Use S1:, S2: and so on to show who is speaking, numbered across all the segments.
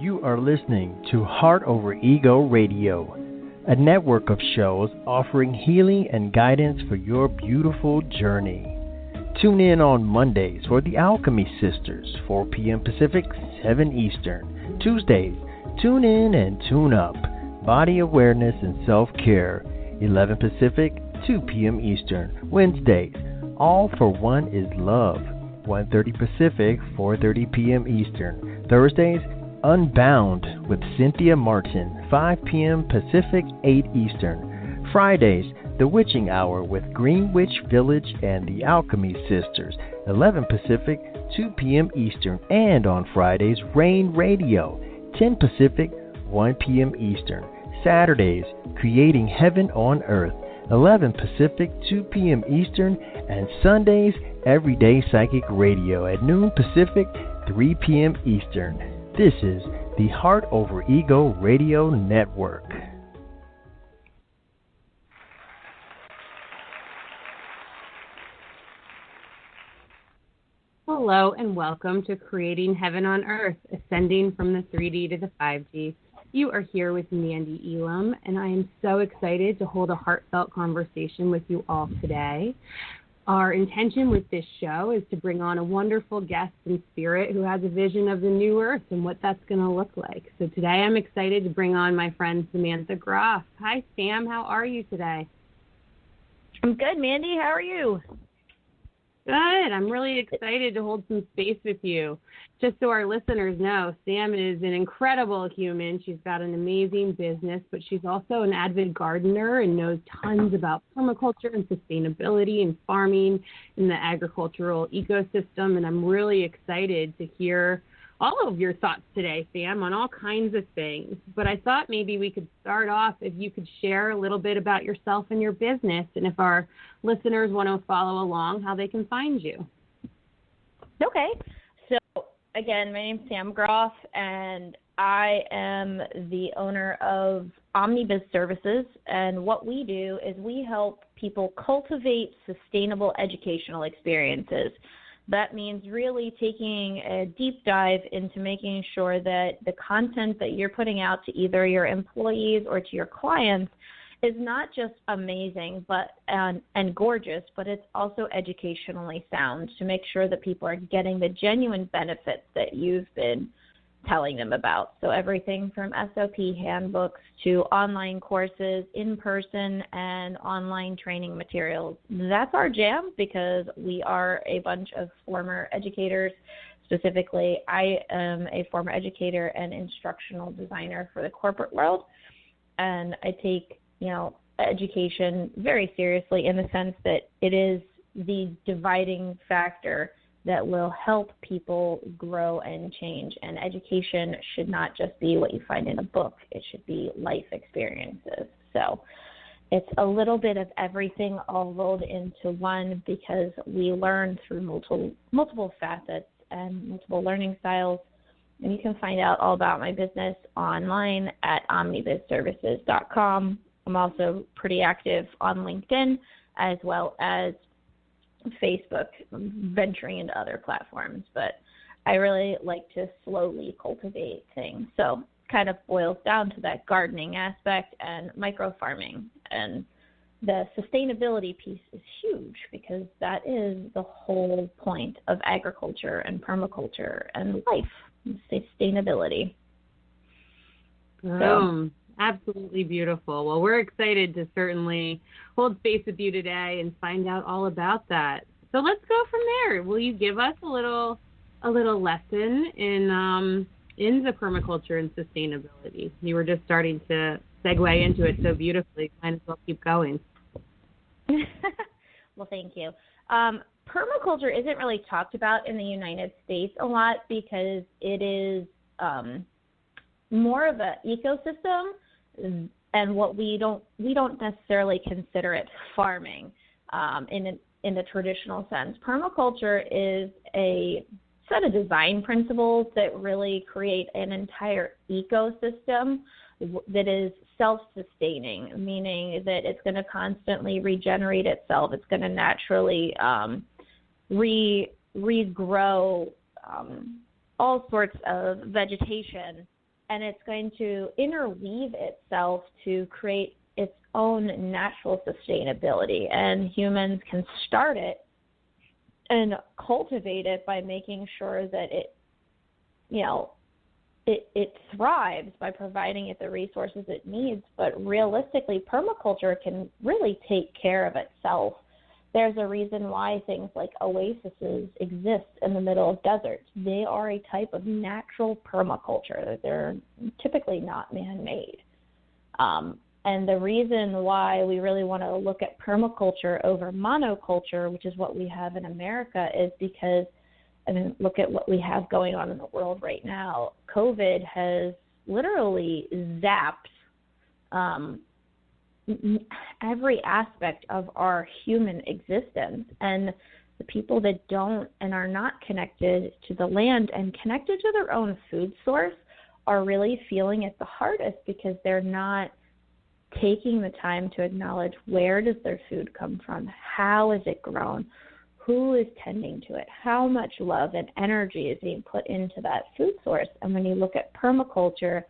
S1: You are listening to Heart Over Ego Radio, a network of shows offering healing and guidance for your beautiful journey. Tune in on Mondays for the Alchemy Sisters, 4 p.m. Pacific, 7 Eastern. Tuesdays, tune in and tune up. Body awareness and self-care, 11 Pacific, 2 p.m. Eastern. Wednesdays, All for One is Love, 1:30 Pacific, 4:30 p.m. Eastern. Thursdays, Unbound with Cynthia Martin, 5 p.m. Pacific, 8 Eastern. Fridays, The Witching Hour with Green Witch Village and the Alchemy Sisters, 11 Pacific, 2 p.m. Eastern. And on Fridays, Rain Radio, 10 Pacific, 1 p.m. Eastern. Saturdays, Creating Heaven on Earth, 11 Pacific, 2 p.m. Eastern. And Sundays, Everyday Psychic Radio at noon Pacific, 3 p.m. Eastern. This is the Heart Over Ego Radio Network.
S2: Hello and welcome to Creating Heaven on Earth, ascending from the 3D to the 5D. You are here with Mandee Elam, and I am so excited to hold a heartfelt conversation with you all today. Our intention with this show is to bring on a wonderful guest in spirit who has a vision of the new earth and what that's going to look like. So today I'm excited to bring on my friend Sam Groff. Hi, Sam. How are you today?
S3: I'm good, Mandee. How are you?
S2: Good. I'm really excited to hold some space with you. Just so our listeners know, Sam is an incredible human. She's got an amazing business, but she's also an avid gardener and knows tons about permaculture and sustainability and farming in the agricultural ecosystem. And I'm really excited to hear all of your thoughts today, Sam, on all kinds of things. But I thought maybe we could start off if you could share a little bit about yourself and your business, and if our listeners want to follow along, how they can find you.
S3: Okay. So, again, my name's Sam Groff, and I am the owner of Omnibiz Services. And what we do is we help people cultivate sustainable educational experiences. That means really taking a deep dive into making sure that the content that you're putting out to either your employees or to your clients is not just amazing and gorgeous, but it's also educationally sound, to make sure that people are getting the genuine benefits that you've been telling them about. So everything from SOP handbooks to online courses, in-person and online training materials. That's our jam because we are a bunch of former educators. Specifically, I am a former educator and instructional designer for the corporate world, and I take, education very seriously in the sense that it is the dividing factor that will help people grow and change. And education should not just be what you find in a book. It should be life experiences. So it's a little bit of everything all rolled into one, because we learn through multiple facets and multiple learning styles. And you can find out all about my business online at omnibizservices.com. I'm also pretty active on LinkedIn as well as Facebook, venturing into other platforms, but I really like to slowly cultivate things. So it kind of boils down to that gardening aspect and micro farming. And the sustainability piece is huge because that is the whole point of agriculture and permaculture and life, sustainability.
S2: Absolutely beautiful. Well, we're excited to certainly hold space with you today and find out all about that. So let's go from there. Will you give us a little lesson in the permaculture and sustainability? You were just starting to segue into it so beautifully. Might as well keep going.
S3: Well, thank you. Permaculture isn't really talked about in the United States a lot because it is more of an ecosystem, and what we don't necessarily consider it farming in the traditional sense. Permaculture is a set of design principles that really create an entire ecosystem that is self-sustaining, meaning that it's going to constantly regenerate itself. It's going to naturally regrow all sorts of vegetation and it's going to interweave itself to create its own natural sustainability. And humans can start it and cultivate it by making sure that it, it thrives by providing it the resources it needs. But realistically, permaculture can really take care of itself. There's a reason why things like oases exist in the middle of deserts. They are a type of natural permaculture. They're typically not man-made. And the reason why we really want to look at permaculture over monoculture, which is what we have in America, is because, look at what we have going on in the world right now. COVID has literally zapped every aspect of our human existence, and the people that don't and are not connected to the land and connected to their own food source are really feeling it the hardest, because they're not taking the time to acknowledge where does their food come from, how is it grown, who is tending to it, how much love and energy is being put into that food source. And when you look at permaculture,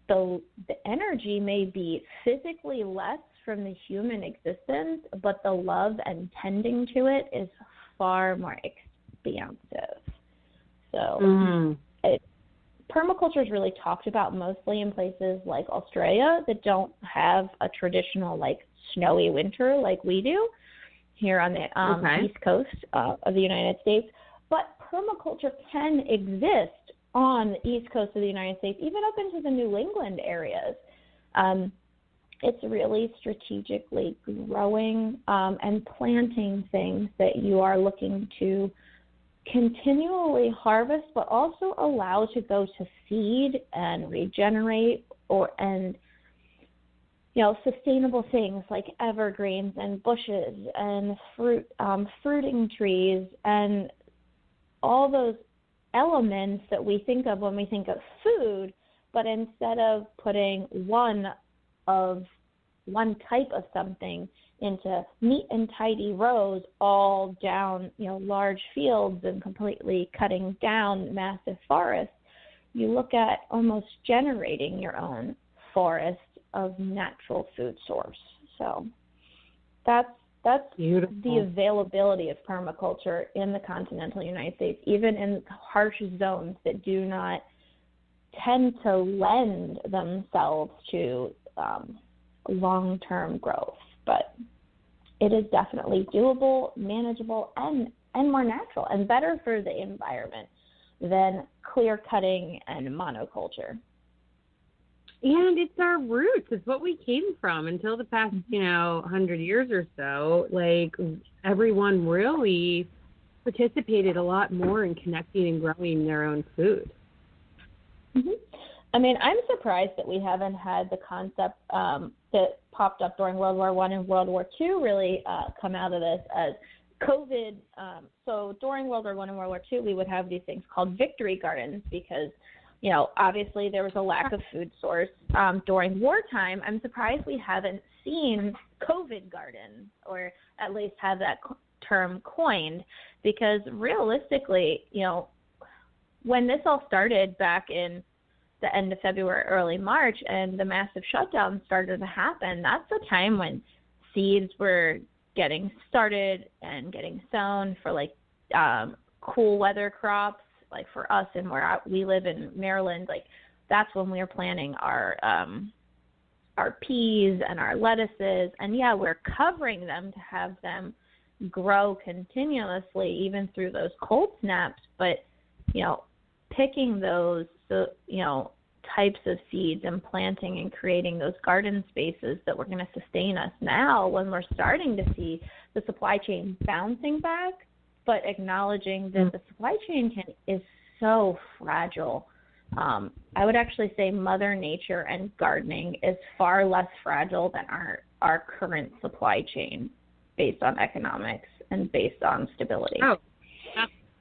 S3: the energy may be physically less from the human existence, but the love and tending to it is far more expansive. So permaculture is really talked about mostly in places like Australia that don't have a traditional, like, snowy winter like we do here on the East Coast of the United States. But permaculture can exist on the East Coast of the United States, even up into the New England areas. It's really strategically growing and planting things that you are looking to continually harvest, but also allow to go to seed and regenerate, sustainable things like evergreens and bushes and fruiting trees and all those elements that we think of when we think of food. But instead of putting one type of something into neat and tidy rows all down, large fields and completely cutting down massive forests, you look at almost generating your own forest of natural food source. So that's beautiful. The availability of permaculture in the continental United States, even in harsh zones that do not tend to lend themselves to long-term growth. But it is definitely doable, manageable, and more natural and better for the environment than clear-cutting and monoculture.
S2: And it's our roots. It's what we came from until the past, 100 years or so. Like, everyone really participated a lot more in connecting and growing their own food.
S3: Mm-hmm. I'm surprised that we haven't had the concept that popped up during World War I and World War II really come out of this as COVID. So during World War I and World War II, we would have these things called victory gardens because, obviously there was a lack of food source during wartime. I'm surprised we haven't seen COVID gardens, or at least have that term coined, because realistically, when this all started back in the end of February, early March, and the massive shutdown started to happen, that's the time when seeds were getting started and getting sown for cool weather crops. Like for us and where we live in Maryland, that's when we were planting our peas and our lettuces, and we're covering them to have them grow continuously even through those cold snaps. But picking those types of seeds and planting and creating those garden spaces that were going to sustain us now when we're starting to see the supply chain bouncing back, but acknowledging that the supply chain is so fragile. I would actually say Mother Nature and gardening is far less fragile than our current supply chain based on economics and based on stability.
S2: Oh,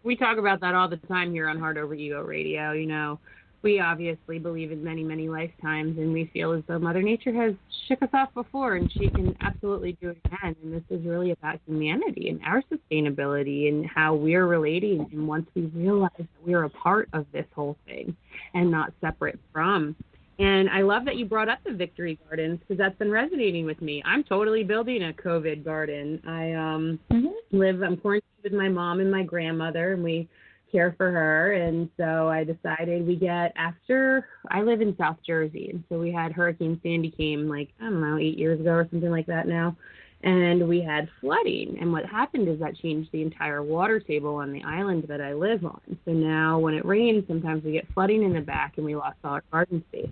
S2: we talk about that all the time here on Heart Over Ego Radio. we obviously believe in many, many lifetimes, and we feel as though Mother Nature has shook us off before, and she can absolutely do it again. And this is really about humanity and our sustainability and how we're relating. And once we realize that we're a part of this whole thing and not separate from. And I love that you brought up the Victory Gardens, because that's been resonating with me. I'm totally building a COVID garden. I'm quarantined with my mom and my grandmother, and we care for her. And so I decided I live in South Jersey, and so we had Hurricane Sandy came 8 years ago or something like that now, and we had flooding. And what happened is that changed the entire water table on the island that I live on. So now when it rains, sometimes we get flooding in the back, and we lost all our garden space.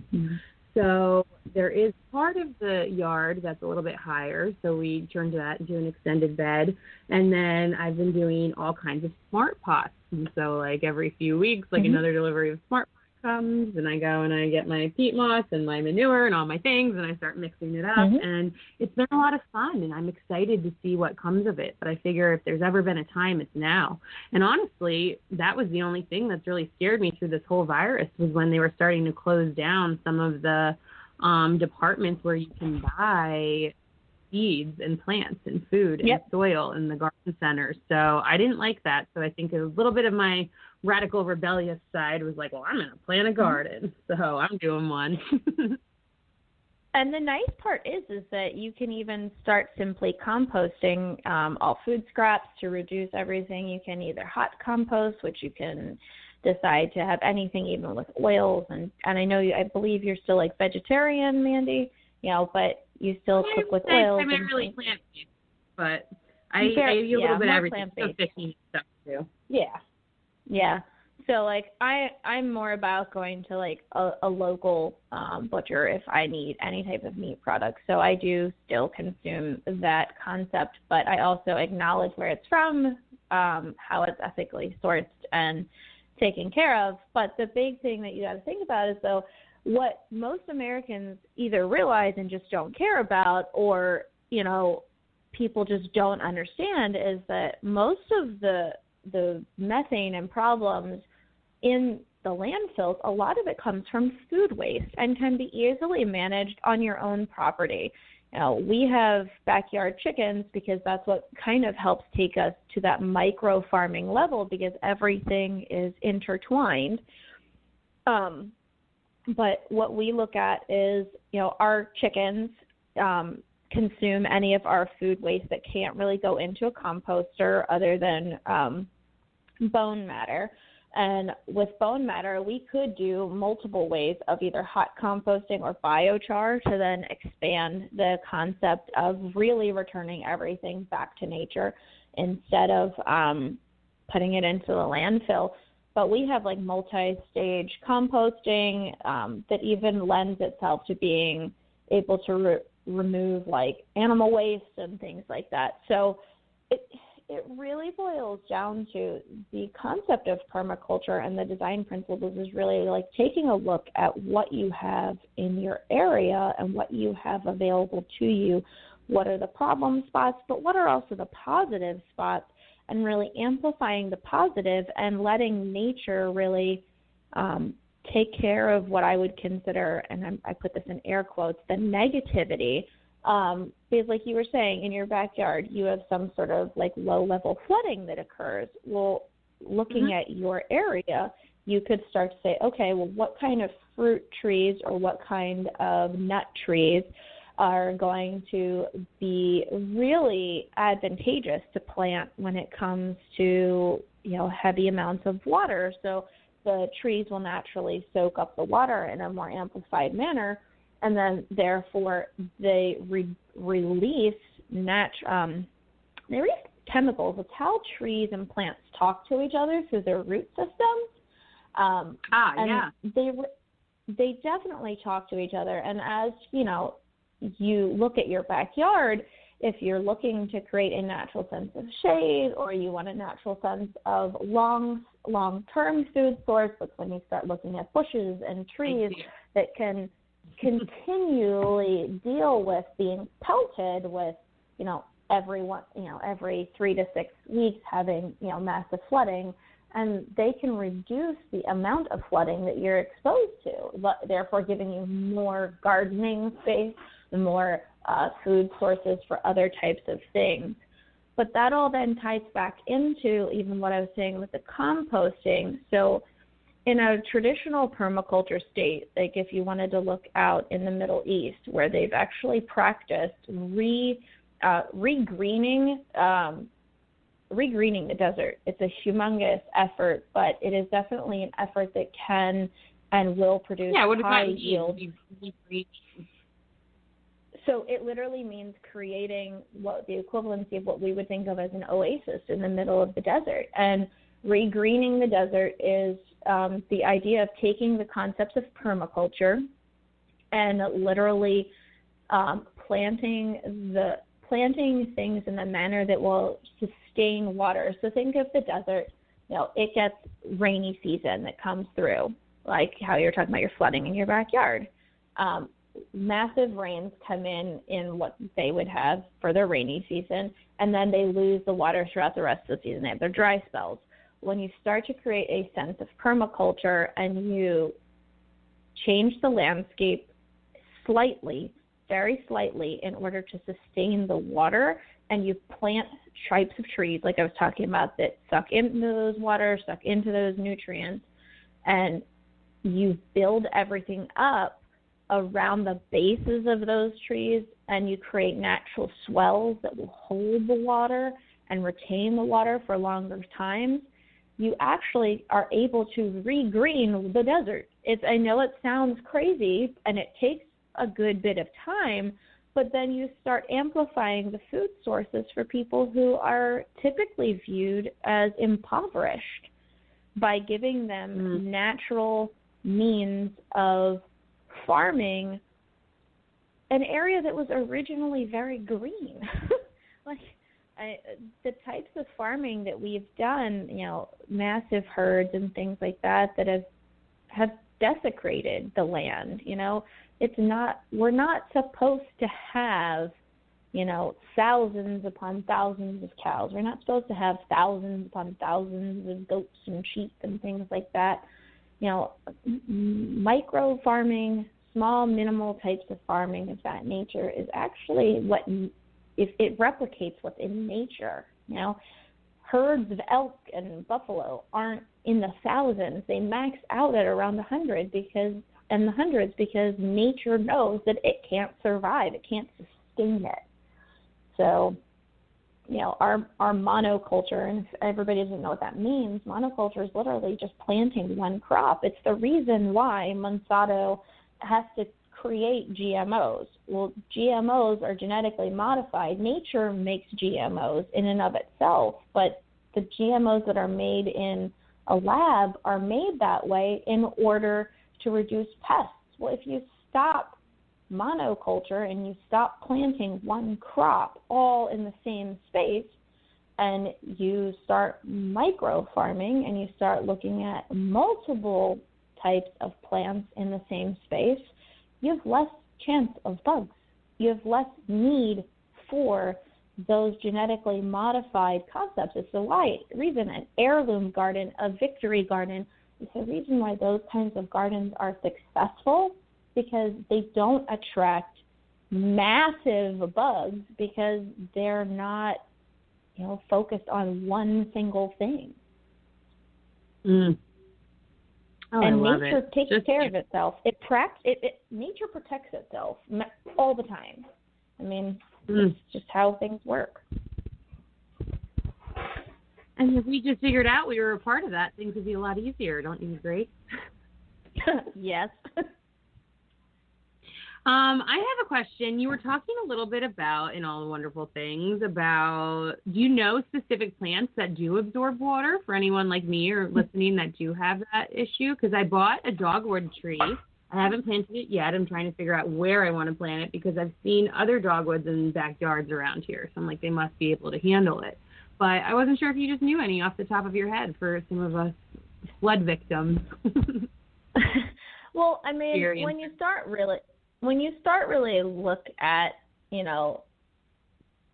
S2: So there is part of the yard that's a little bit higher, so we turned that into an extended bed. And then I've been doing all kinds of smart pots. And so every few weeks, another delivery of smart pots comes, and I go and I get my peat moss and my manure and all my things, and I start mixing it up. And it's been a lot of fun, and I'm excited to see what comes of it. But I figure if there's ever been a time, it's now. And honestly, that was the only thing that's really scared me through this whole virus, was when they were starting to close down some of the departments where you can buy seeds and plants and food and soil in the garden centers. So I didn't like that. So I think a little bit of my radical rebellious side was like, well, I'm going to plant a garden. So I'm doing one.
S3: And the nice part is that you can even start simply composting all food scraps to reduce everything. You can either hot compost, which you can decide to have anything, even with oils. And I know I believe you're still vegetarian, Mandee, but you still cook with oils.
S2: I'm really plant-based, but I eat a little bit of everything. So 15 stuff too.
S3: Yeah. So I'm more about going to a local butcher if I need any type of meat products. So I do still consume that concept, but I also acknowledge where it's from, how it's ethically sourced and taken care of. But the big thing that you got to think about is, though, what most Americans either realize and just don't care about, or people just don't understand, is that most of the methane and problems in the landfills, a lot of it comes from food waste and can be easily managed on your own property. We have backyard chickens because that's what kind of helps take us to that micro farming level, because everything is intertwined. But what we look at is, our chickens consume any of our food waste that can't really go into a composter other than bone matter. And with bone matter, we could do multiple ways of either hot composting or biochar to then expand the concept of really returning everything back to nature instead of putting it into the landfill. But we have multi-stage composting that even lends itself to being able to remove animal waste and things like that. So it really boils down to the concept of permaculture, and the design principles is really taking a look at what you have in your area and what you have available to you. What are the problem spots, but what are also the positive spots, and really amplifying the positive and letting nature really take care of what I would consider, and I put this in air quotes, the negativity. Because like you were saying, in your backyard, you have some sort of low-level flooding that occurs. Well, looking at your area, you could start to say, okay, well, what kind of fruit trees or what kind of nut trees are going to be really advantageous to plant when it comes to, heavy amounts of water. So the trees will naturally soak up the water in a more amplified manner, and then therefore they release chemicals. It's how trees and plants talk to each other through their root systems. They definitely talk to each other. And as you look at your backyard, if you're looking to create a natural sense of shade, or you want a natural sense of long-term food source, that's when you start looking at bushes and trees that can continually deal with being pelted with, every 3 to 6 weeks having, massive flooding, and they can reduce the amount of flooding that you're exposed to, therefore giving you more gardening space, more food sources for other types of things. But that all then ties back into even what I was saying with the composting. So in a traditional permaculture state, like if you wanted to look out in the Middle East, where they've actually practiced regreening the desert. It's a humongous effort, but it is definitely an effort that can and will produce high yield. So it literally means creating what the equivalency of what we would think of as an oasis in the middle of the desert. And regreening the desert is the idea of taking the concepts of permaculture and literally planting things in a manner that will sustain water. So think of the desert, it gets rainy season that comes through, like how you're talking about your flooding in your backyard. Massive rains come in what they would have for their rainy season, and then they lose the water throughout the rest of the season. They have their dry spells. When you start to create a sense of permaculture and you change the landscape slightly, very slightly, in order to sustain the water, and you plant types of trees, like I was talking about, that suck into those water, suck into those nutrients, and you build everything up around the bases of those trees, and you create natural swells that will hold the water and retain the water for longer times, you actually are able to regreen the desert. I know it sounds crazy, and it takes a good bit of time, but then you start amplifying the food sources for people who are typically viewed as impoverished by giving them natural means of farming an area that was originally very green. The types of farming that we've done, massive herds and things like that have desecrated the land. We're not supposed to have, thousands upon thousands of cows. We're not supposed to have thousands upon thousands of goats and sheep and things like that. Micro farming, small, minimal types of farming of that nature is actually if it replicates what's in nature. Herds of elk and buffalo aren't in the thousands. They max out at around the hundreds because nature knows that it can't survive. It can't sustain it. So, our monoculture, and if everybody doesn't know what that means, monoculture is literally just planting one crop. It's the reason why Monsanto has to create GMOs. Well, GMOs are genetically modified. Nature makes GMOs in and of itself, but the GMOs that are made in a lab are made that way in order to reduce pests. Well, if you stop monoculture and you stop planting one crop all in the same space, and you start micro farming and you start looking at multiple types of plants in the same space, you have less chance of bugs. You have less need for those genetically modified concepts. It's the reason an heirloom garden, a victory garden, is the reason why those kinds of gardens are successful, because they don't attract massive bugs because they're not, focused on one single thing.
S2: Oh,
S3: and nature takes care of itself. Nature protects itself all the time. It's just how things work.
S2: And if we just figured out we were a part of that, things would be a lot easier. Don't you agree?
S3: Yes.
S2: I have a question. You were talking a little bit about, in All the Wonderful Things, do you know specific plants that do absorb water for anyone like me or listening that do have that issue? Because I bought a dogwood tree. I haven't planted it yet. I'm trying to figure out where I want to plant it because I've seen other dogwoods in backyards around here. So I'm like, they must be able to handle it. But I wasn't sure if you just knew any off the top of your head for some of us flood victims.
S3: Well, when you start really look at,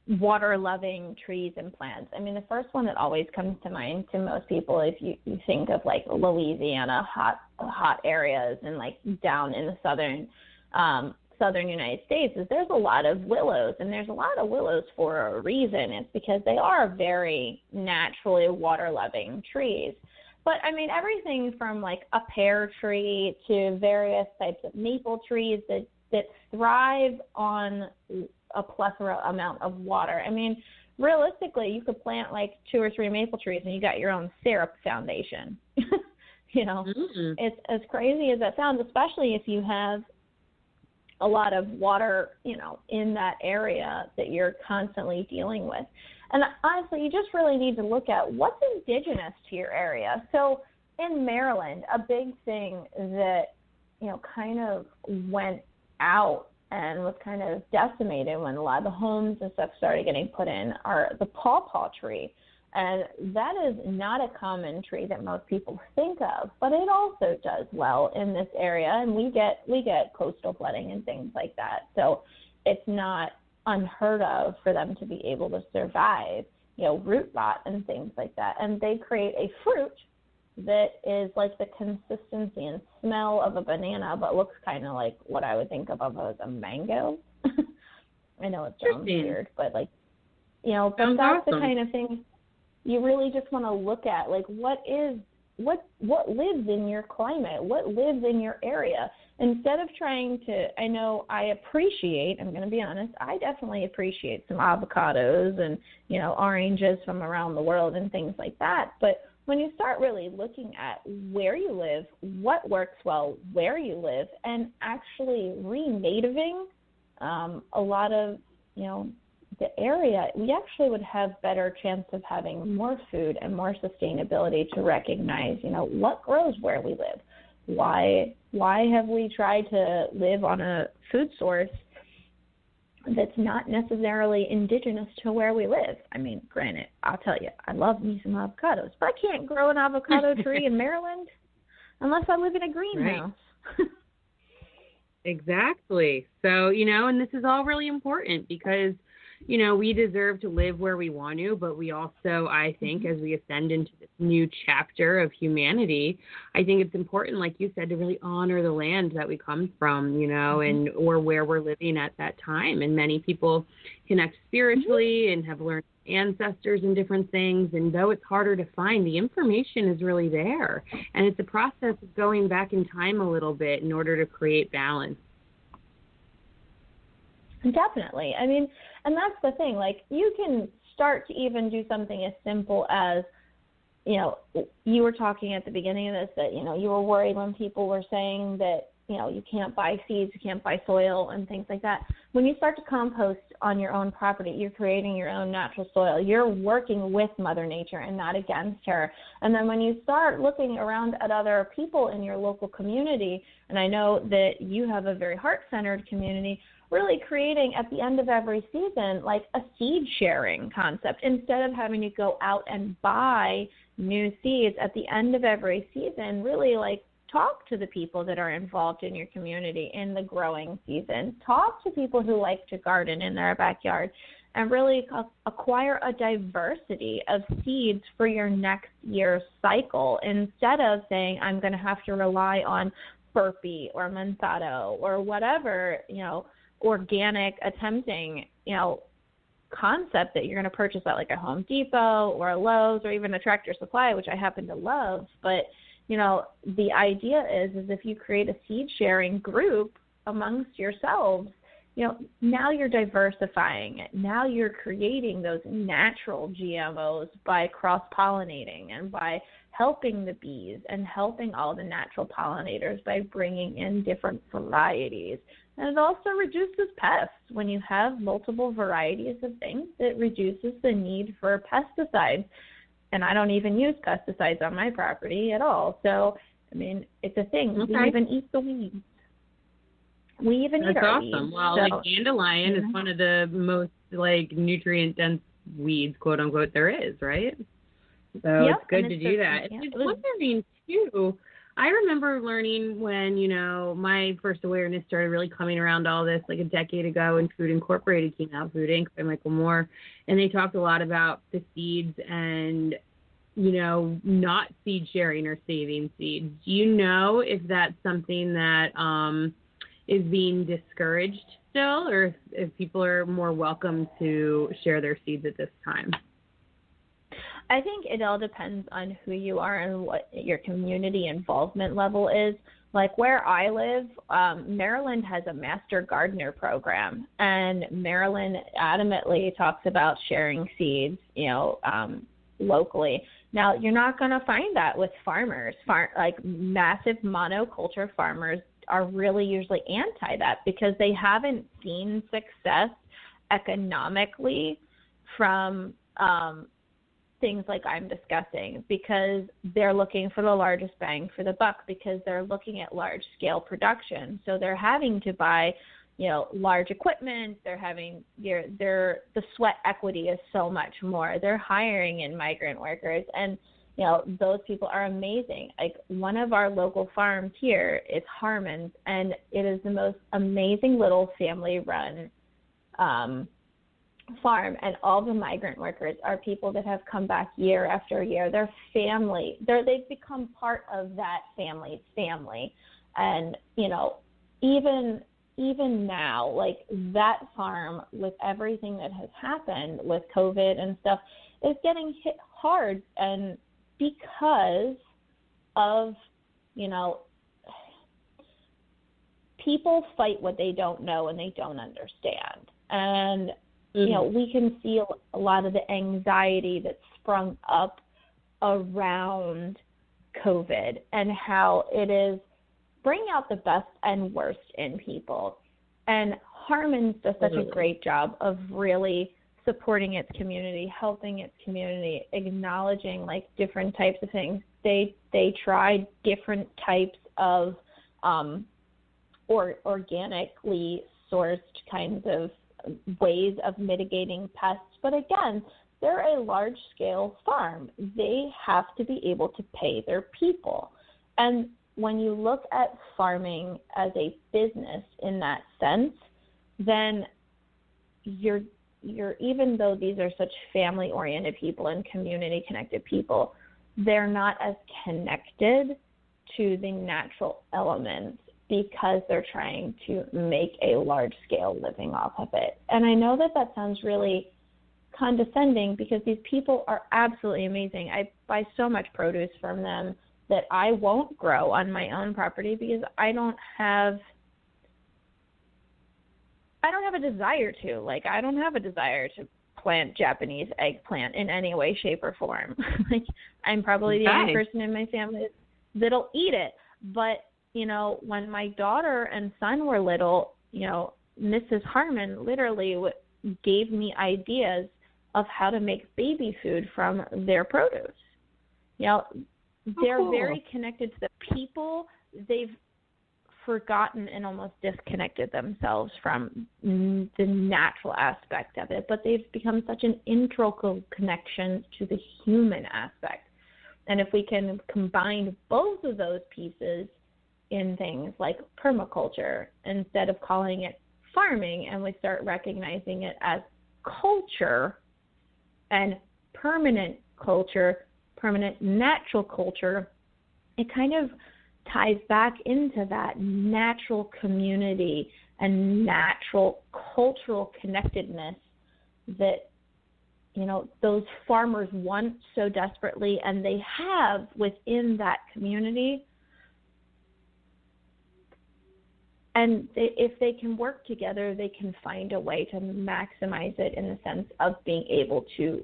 S3: water-loving trees and plants. I mean, the first one that always comes to mind to most people, if you think of like Louisiana, hot areas, and like down in the southern United States, is there's a lot of willows, and there's a lot of willows for a reason. It's because they are very naturally water-loving trees. But I mean, everything from like a pear tree to various types of maple trees that thrive on a plethora amount of water. I mean, realistically, you could plant like 2 or 3 maple trees and you got your own syrup foundation. You know, It's as crazy as that sounds, especially if you have a lot of water, you know, in that area that you're constantly dealing with. And honestly, you just really need to look at what's indigenous to your area. So in Maryland, a big thing that, you know, kind of went out and was kind of decimated when a lot of the homes and stuff started getting put in are the pawpaw tree. And that is not a common tree that most people think of, but it also does well in this area, and we get coastal flooding and things like that. So it's not unheard of for them to be able to survive, you know, root rot and things like that. And they create a fruit that is like the consistency and smell of a banana, but looks kind of like what I would think of as a mango. I know it sounds weird, but like, you know, but that's awesome. The kind of thing you really just want to look at, like what lives in your climate, what lives in your area, instead of trying to, I'm going to be honest, I definitely appreciate some avocados and, you know, oranges from around the world and things like that. But when you start really looking at where you live, what works well where you live, and actually renativing a lot of, you know, the area, we actually would have better chance of having more food and more sustainability to recognize, you know, what grows where we live. Why have we tried to live on a food source that's not necessarily indigenous to where we live? I mean, granted, I'll tell you, I love me some avocados, but I can't grow an avocado tree in Maryland unless I live in a greenhouse.
S2: Right. Exactly. So, you know, and this is all really important because, you know, we deserve to live where we want to, but we also, I think, as we ascend into this new chapter of humanity, I think it's important, like you said, to really honor the land that we come from, you know, and or where we're living at that time. And many people connect spiritually and have learned ancestors and different things. And though it's harder to find, the information is really there. And it's a process of going back in time a little bit in order to create balance.
S3: Definitely. I mean, and that's the thing, like you can start to even do something as simple as, you know, you were talking at the beginning of this that, you know, you were worried when people were saying that, you know, you can't buy seeds, you can't buy soil and things like that. When you start to compost on your own property, you're creating your own natural soil. You're working with Mother Nature and not against her. And then when you start looking around at other people in your local community, and I know that you have a very heart-centered community, really creating at the end of every season like a seed sharing concept. Instead of having to go out and buy new seeds at the end of every season, really like talk to the people that are involved in your community in the growing season. Talk to people who like to garden in their backyard and really acquire a diversity of seeds for your next year's cycle instead of saying I'm going to have to rely on Burpee or Monsanto or whatever, you know, organic attempting, you know, concept that you're going to purchase at like a Home Depot or a Lowe's or even a Tractor Supply, which I happen to love. But, you know, the idea is if you create a seed sharing group amongst yourselves, you know, now you're diversifying it. Now you're creating those natural GMOs by cross-pollinating and by helping the bees and helping all the natural pollinators by bringing in different varieties. And it also reduces pests. When you have multiple varieties of things, it reduces the need for pesticides. And I don't even use pesticides on my property at all. So, I mean, it's a thing. Okay. We even eat the weeds. We even eat our weeds. That's awesome.
S2: Well, like dandelion is one of the most, like, nutrient-dense weeds, quote-unquote, there is, right? So it's good to do that. And I was wondering, too, I remember learning when, my first awareness started really coming around all this like a decade ago when Food Incorporated came out, Food Inc. by Michael Moore. And they talked a lot about the seeds and, not seed sharing or saving seeds. Do you know if that's something that is being discouraged still, or if people are more welcome to share their seeds at this time?
S3: I think it all depends on who you are and what your community involvement level is. Like where I live, Maryland has a Master Gardener program, and Maryland adamantly talks about sharing seeds, locally. Now, you're not going to find that with farmers. Like massive monoculture farmers are really usually anti that because they haven't seen success economically from things like I'm discussing, because they're looking for the largest bang for the buck, because they're looking at large scale production. So they're having to buy, large equipment. They're having the sweat equity is so much more. They're hiring in migrant workers, and those people are amazing. Like one of our local farms here is Harmon's, and it is the most amazing little family run farm, and all the migrant workers are people that have come back year after year. They're family. They've become part of that family's family. And, even now, like that farm, with everything that has happened with COVID and stuff, is getting hit hard. And because of, people fight what they don't know and they don't understand. And we can see a lot of the anxiety that sprung up around COVID and how it is bringing out the best and worst in people. And Harmon's does such a great job of really supporting its community, helping its community, acknowledging like different types of things. They tried different types of organically sourced kinds of ways of mitigating pests. But again, they're a large-scale farm. They have to be able to pay their people. And when you look at farming as a business in that sense, then you're even though these are such family-oriented people and community-connected people, they're not as connected to the natural elements because they're trying to make a large-scale living off of it. And I know that sounds really condescending because these people are absolutely amazing. I buy so much produce from them that I won't grow on my own property because I don't have a desire to. Like, I don't have a desire to plant Japanese eggplant in any way, shape, or form. Like, I'm probably the only person in my family that'll eat it. But, when my daughter and son were little, Mrs. Harmon literally gave me ideas of how to make baby food from their produce. They're very connected to the people. They've forgotten and almost disconnected themselves from the natural aspect of it, but they've become such an integral connection to the human aspect. And if we can combine both of those pieces in things like permaculture, instead of calling it farming, and we start recognizing it as culture and permanent culture, permanent natural culture, it kind of ties back into that natural community and natural cultural connectedness that, those farmers want so desperately, and they have within that community. And if they can work together, they can find a way to maximize it in the sense of being able to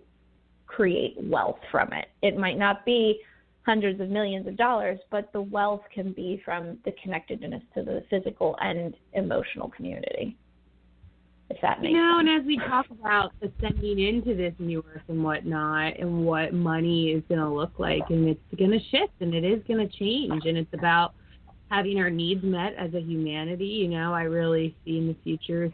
S3: create wealth from it. It might not be hundreds of millions of dollars, but the wealth can be from the connectedness to the physical and emotional community, if that makes sense.
S2: And as we talk about ascending into this new earth and whatnot, and what money is going to look like, and it's going to shift, and it is going to change, and it's about having our needs met as a humanity. I really see in the future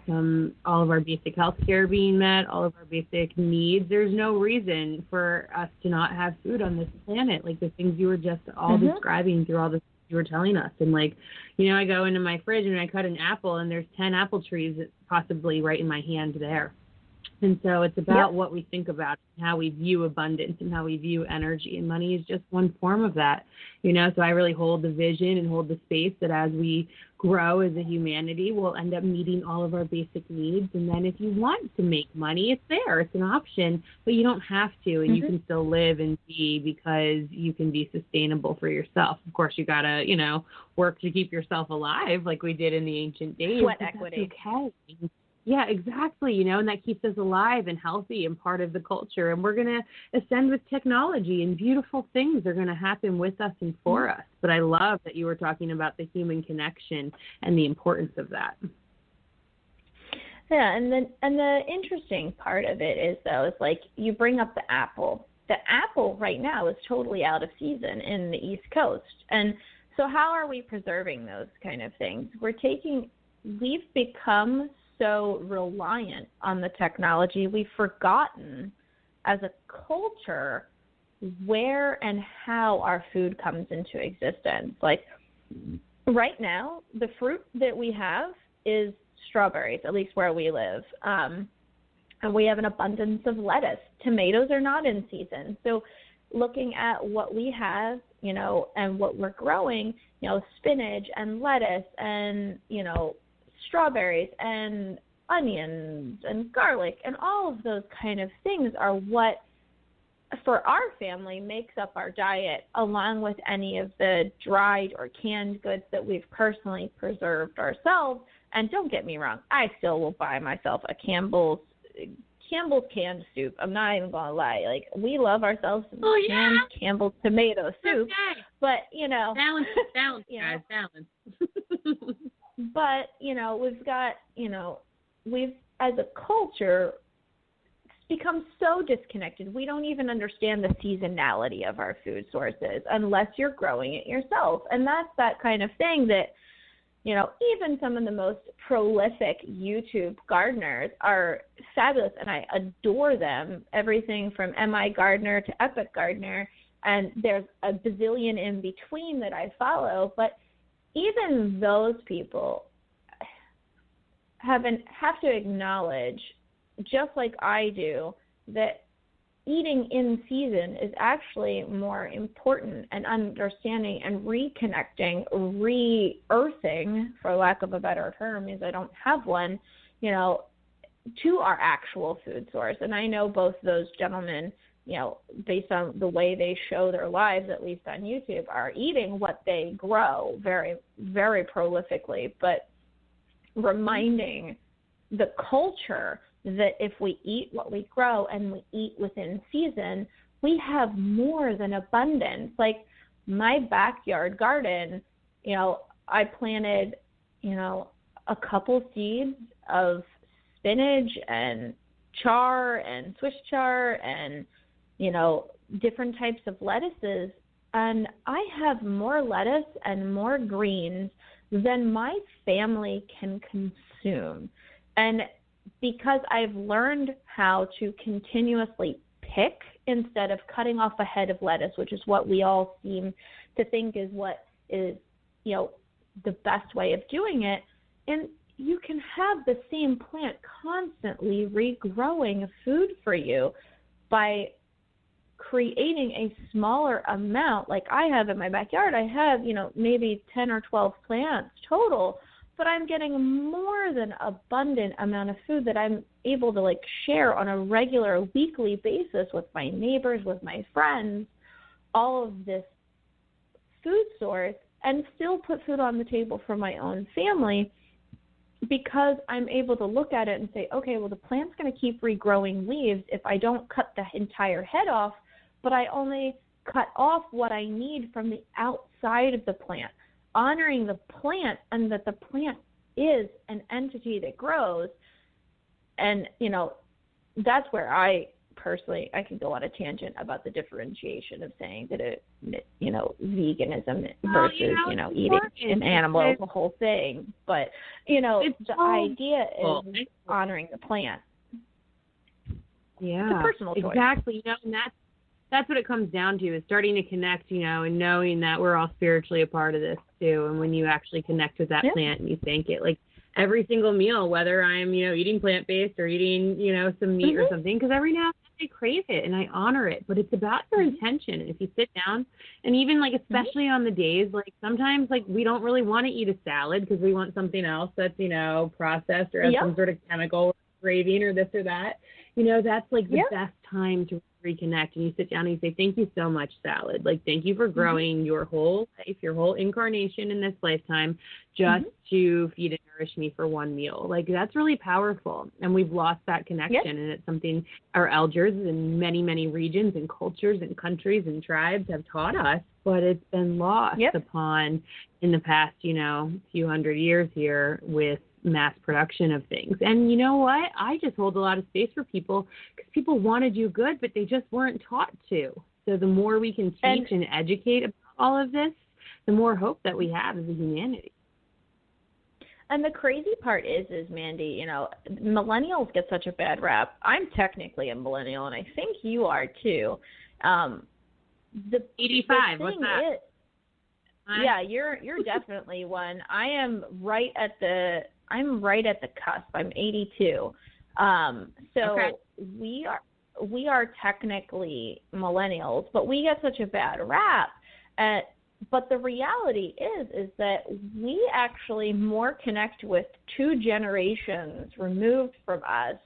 S2: all of our basic health care being met, all of our basic needs. There's no reason for us to not have food on this planet, like the things you were just all describing through all the you were telling us. And like, you know, I go into my fridge and I cut an apple and there's 10 apple trees possibly right in my hand there. And so it's about what we think about, how we view abundance and how we view energy. And money is just one form of that, you know. So I really hold the vision and hold the space that as we grow as a humanity, we'll end up meeting all of our basic needs. And then if you want to make money, it's there. It's an option, but you don't have to. And you can still live and be, because you can be sustainable for yourself. Of course, you got to, you know, work to keep yourself alive like we did in the ancient days.
S3: Sweat equity.
S2: Okay. Yeah, exactly. You know, and that keeps us alive and healthy and part of the culture. And we're going to ascend with technology, and beautiful things are going to happen with us and for us. But I love that you were talking about the human connection and the importance of that.
S3: Yeah, and the interesting part of it is, though, is like you bring up the apple. The apple right now is totally out of season in the East Coast. And so how are we preserving those kind of things? We've become so reliant on the technology, we've forgotten as a culture where and how our food comes into existence. Like right now, the fruit that we have is strawberries, at least where we live. And we have an abundance of lettuce. Tomatoes are not in season. So looking at what we have, you know, and what we're growing, you know, spinach and lettuce and, you know, strawberries and onions and garlic and all of those kind of things are what, for our family, makes up our diet, along with any of the dried or canned goods that we've personally preserved ourselves. And don't get me wrong, I still will buy myself a Campbell's canned soup. I'm not even going to lie. Like, we love ourselves some canned Campbell's tomato soup. Okay. But, you know.
S2: Balance, guys, balance.
S3: But, you know, we've, as a culture, become so disconnected. We don't even understand the seasonality of our food sources unless you're growing it yourself. And that's that kind of thing that, you know, even some of the most prolific YouTube gardeners are fabulous, and I adore them. Everything from M.I. Gardener to Epic Gardener, and there's a bazillion in between that I follow. But even those people have to acknowledge, just like I do, that eating in season is actually more important, and understanding and reconnecting, re-earthing, for lack of a better term, because I don't have one, you know, to our actual food source. And I know both those gentlemen, you know, based on the way they show their lives, at least on YouTube, are eating what they grow very, very prolifically, but reminding the culture that if we eat what we grow and we eat within season, we have more than abundance. Like my backyard garden, you know, I planted, you know, a couple seeds of spinach and char and Swiss char and, you know, different types of lettuces. And I have more lettuce and more greens than my family can consume. And because I've learned how to continuously pick instead of cutting off a head of lettuce, which is what we all seem to think is what is, you know, the best way of doing it. And you can have the same plant constantly regrowing food for you by creating a smaller amount. Like I have in my backyard, I have, you know, maybe 10 or 12 plants total, but I'm getting more than abundant amount of food that I'm able to like share on a regular weekly basis with my neighbors, with my friends, all of this food source, and still put food on the table for my own family, because I'm able to look at it and say, okay, well, the plant's going to keep regrowing leaves if I don't cut the entire head off, but I only cut off what I need from the outside of the plant, honoring the plant and that the plant is an entity that grows. And, you know, that's where I personally, I can go on a tangent about the differentiation of saying that it, you know, veganism versus, you know, eating an animal is the whole thing. But, you know, the idea is honoring the plant.
S2: Yeah,
S3: it's a personal choice.
S2: Exactly. You know, and that's what it comes down to, is starting to connect, and knowing that we're all spiritually a part of this too. And when you actually connect with that plant and you thank it, like every single meal, whether I'm, eating plant-based or eating, some meat or something, because every now and then I crave it and I honor it, but it's about your intention. And if you sit down and even like, especially on the days, like sometimes like we don't really want to eat a salad because we want something else that's, processed or has some sort of chemical craving or this or that, that's like the best time to reconnect. And you sit down and you say, thank you so much, salad. Like, thank you for growing your whole life, your whole incarnation in this lifetime, just to feed and nourish me for one meal. Like, that's really powerful. And we've lost that connection. And it's something our elders in many, many regions and cultures and countries and tribes have taught us, but it's been lost upon in the past, few hundred years here with mass production of things. And you know what? I just hold a lot of space for people because people want to do good, but they just weren't taught to. So the more we can teach and educate about all of this, the more hope that we have as a humanity.
S3: And the crazy part is Mandee, millennials get such a bad rap. I'm technically a millennial, and I think you are too. The
S2: 85. What's that?
S3: Yeah, you're definitely one. I'm right at the cusp. I'm 82. We are technically millennials, but we get such a bad rap. But the reality is that we actually more connect with two generations removed from us.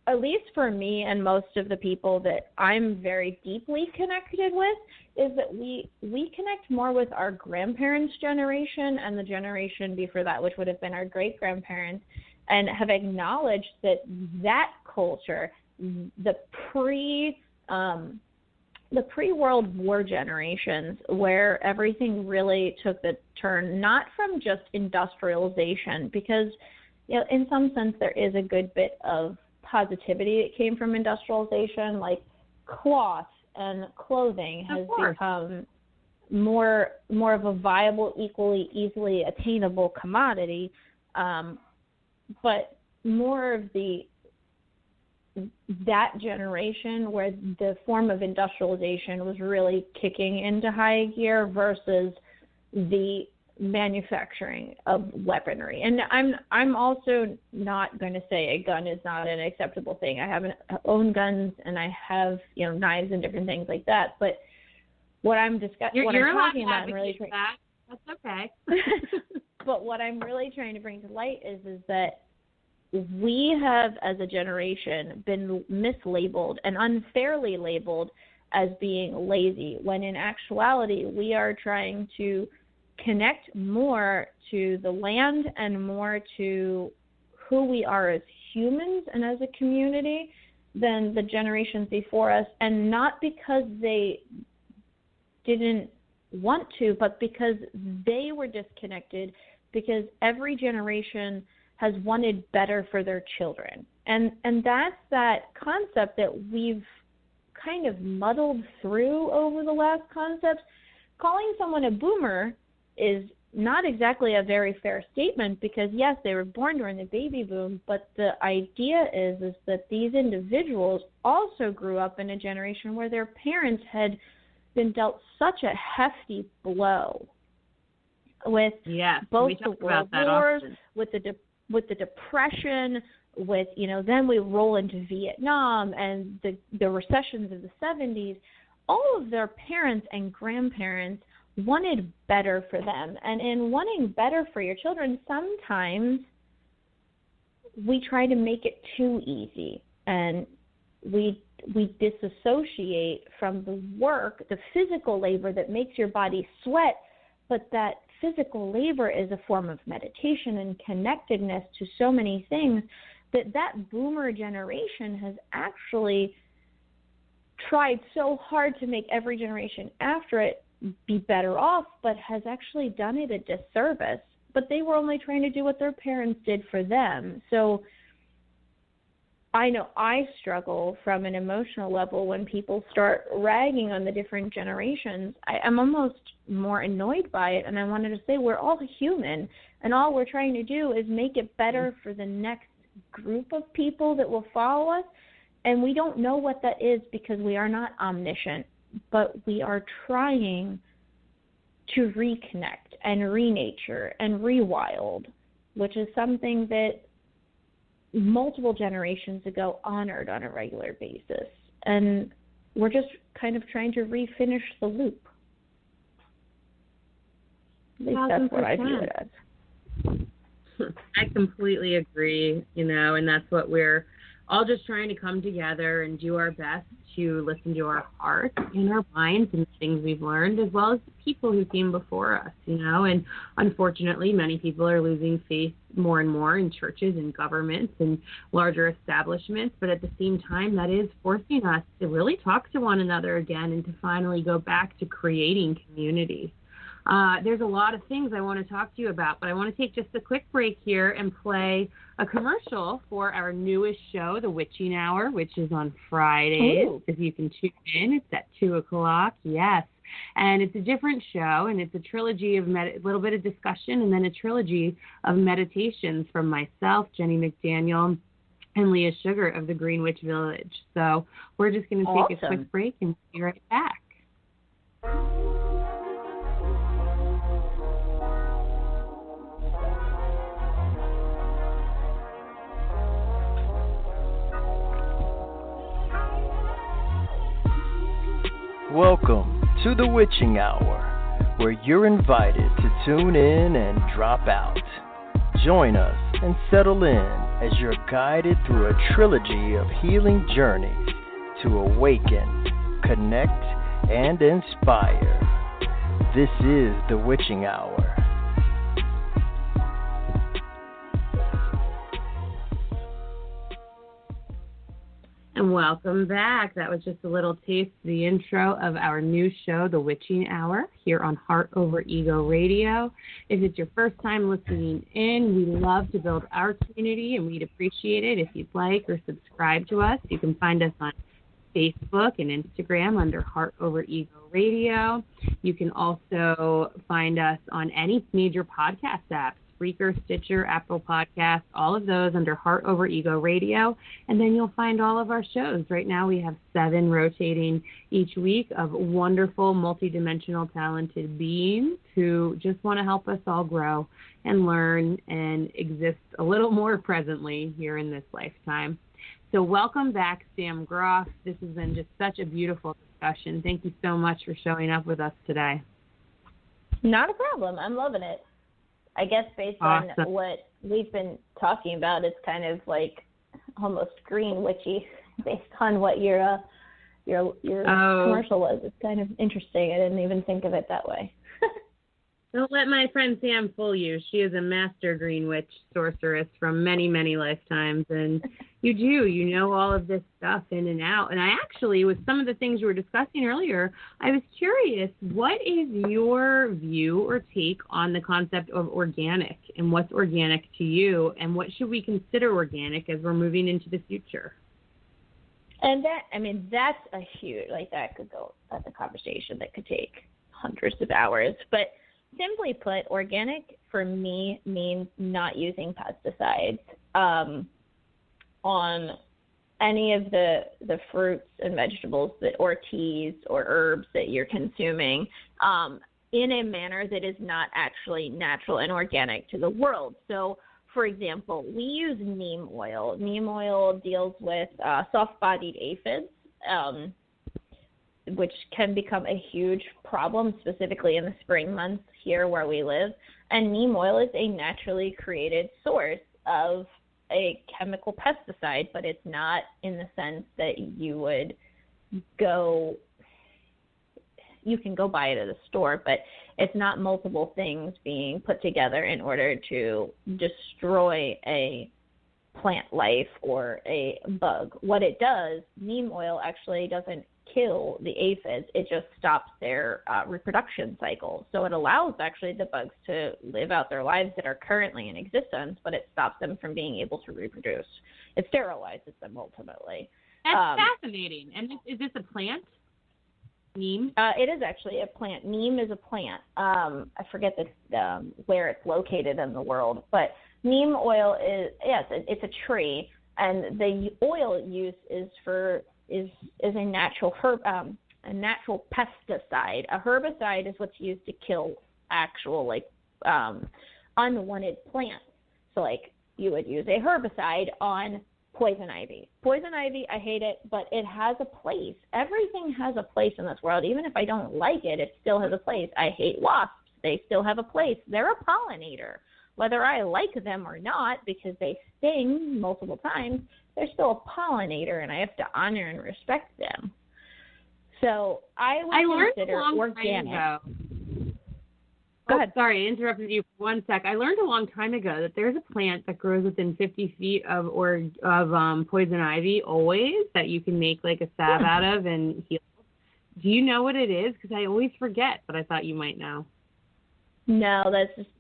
S3: At least for me and most of the people that I'm very deeply connected with, is that we connect more with our grandparents' generation and the generation before that, which would have been our great-grandparents, and have acknowledged that culture, the pre-World War generations, where everything really took the turn, not from just industrialization, because in some sense there is a good bit of positivity that came from industrialization, like cloth and clothing has become more of a viable, easily attainable commodity, but more of that generation where the form of industrialization was really kicking into high gear versus the manufacturing of weaponry. And I'm also not going to say a gun is not an acceptable thing. I haven't owned guns, and I have knives and different things like that. But what I'm discussing, what I'm talking about, and really
S2: that's okay.
S3: But what I'm really trying to bring to light is that we have, as a generation, been mislabeled and unfairly labeled as being lazy, when in actuality we are trying to connect more to the land and more to who we are as humans and as a community than the generations before us, and not because they didn't want to, but because they were disconnected, because every generation has wanted better for their children. And that's that concept that we've kind of muddled through over the last concepts. Calling someone a boomer is not exactly a very fair statement, because yes, they were born during the baby boom, but the idea is that these individuals also grew up in a generation where their parents had been dealt such a hefty blow with both the world wars, with the Depression, with then we roll into Vietnam and the recessions of the 70s. All of their parents and grandparents wanted better for them. And in wanting better for your children, sometimes we try to make it too easy, and we disassociate from the work, the physical labor that makes your body sweat, but that physical labor is a form of meditation and connectedness to so many things, that boomer generation has actually tried so hard to make every generation after it be better off, but has actually done it a disservice. But they were only trying to do what their parents did for them. So I know I struggle from an emotional level when people start ragging on the different generations. I'm almost more annoyed by it, and I wanted to say we're all human, and all we're trying to do is make it better for the next group of people that will follow us. And we don't know what that is because we are not omniscient, but we are trying to reconnect and renature and rewild, which is something that multiple generations ago honored on a regular basis. And we're just kind of trying to refinish the loop. At least that's what I view it as.
S2: I completely agree, and that's what we're all just trying to come together and do our best to listen to our hearts and our minds and the things we've learned, as well as the people who came before us, and unfortunately many people are losing faith more and more in churches and governments and larger establishments, but at the same time that is forcing us to really talk to one another again and to finally go back to creating community. There's a lot of things I want to talk to you about, but I want to take just a quick break here and play a commercial for our newest show, The Witching Hour, which is on Fridays.
S3: Ooh.
S2: If you can tune in, it's at 2 o'clock. Yes. And it's a different show, and it's a trilogy of a little bit of discussion and then a trilogy of meditations from myself, Jenny McDaniel, and Leah Sugar of the Green Witch Village. So we're just going to take a quick break and be right back.
S1: Welcome to the Witching Hour, where you're invited to tune in and drop out. Join us and settle in as you're guided through a trilogy of healing journeys to awaken, connect, and inspire. This is the Witching Hour.
S2: And welcome back. That was just a little taste of the intro of our new show, The Witching Hour, here on Heart Over Ego Radio. If it's your first time listening in, we love to build our community, and we'd appreciate it if you'd like or subscribe to us. You can find us on Facebook and Instagram under Heart Over Ego Radio. You can also find us on any major podcast apps, Spreaker, Stitcher, Apple Podcasts, all of those under Heart Over Ego Radio. And then you'll find all of our shows. Right now we have 7 rotating each week of wonderful, multidimensional, talented beings who just want to help us all grow and learn and exist a little more presently here in this lifetime. So welcome back, Sam Groff. This has been just such a beautiful discussion. Thank you so much for showing up with us today.
S3: Not a problem. I'm loving it. I guess based on what we've been talking about, it's kind of like almost green witchy based on what your commercial was. It's kind of interesting. I didn't even think of it that way.
S2: Don't let my friend Sam fool you. She is a master green witch sorceress from many, many lifetimes. And you know all of this stuff in and out. And I actually, with some of the things you were discussing earlier, I was curious, what is your view or take on the concept of organic and what's organic to you and what should we consider organic as we're moving into the future?
S3: And that's a huge, that's a conversation that could take hundreds of hours. But simply put, organic for me means not using pesticides on any of the fruits and vegetables or teas or herbs that you're consuming in a manner that is not actually natural and organic to the world. So, for example, we use neem oil. Neem oil deals with soft-bodied aphids, which can become a huge problem, specifically in the spring months here where we live. And neem oil is a naturally created source of a chemical pesticide, but it's not in the sense that you can go buy it at a store, but it's not multiple things being put together in order to destroy a plant life or a bug. What it does, neem oil actually doesn't kill the aphids, it just stops their reproduction cycle. So it allows actually the bugs to live out their lives that are currently in existence, but it stops them from being able to reproduce. It sterilizes them ultimately.
S2: That's fascinating. And is this a plant? Neem?
S3: It is actually a plant. Neem is a plant. I forget where it's located in the world, but neem oil is, yes, it's a tree. And the oil use is a natural a natural pesticide. A herbicide is what's used to kill actual unwanted plants. So like you would use a herbicide on poison ivy. Poison ivy, I hate it, but it has a place. Everything has a place in this world. Even if I don't like it, it still has a place. I hate wasps. They still have a place. They're a pollinator. Whether I like them or not, because they sting multiple times, they're still a pollinator, and I have to honor and respect them. So I would consider organic. Go ahead.
S2: Sorry, I interrupted you for one sec. I learned a long time ago that there's a plant that grows within 50 feet of poison ivy always that you can make like a salve out of and heal. Do you know what it is? Because I always forget, but I thought you might know.
S3: No,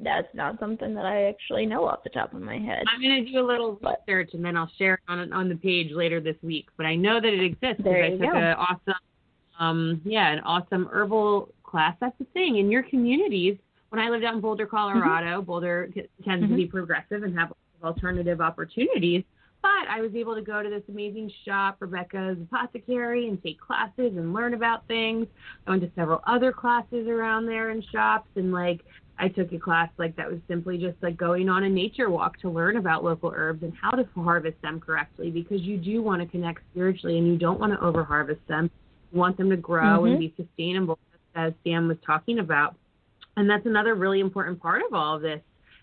S3: that's not something that I actually know off the top of my head.
S2: I'm going to do a little research and then I'll share it on the page later this week. But I know that it exists because I took an awesome herbal class. That's the thing. In your communities, when I lived out in Boulder, Colorado, Boulder tends to be progressive and have alternative opportunities. But I was able to go to this amazing shop, Rebecca's Apothecary, and take classes and learn about things. I went to several other classes around there in shops, and I took a class that was simply just going on a nature walk to learn about local herbs and how to harvest them correctly, because you do want to connect spiritually and you don't want to over harvest them. You want them to grow and be sustainable, as Sam was talking about. And that's another really important part of all of this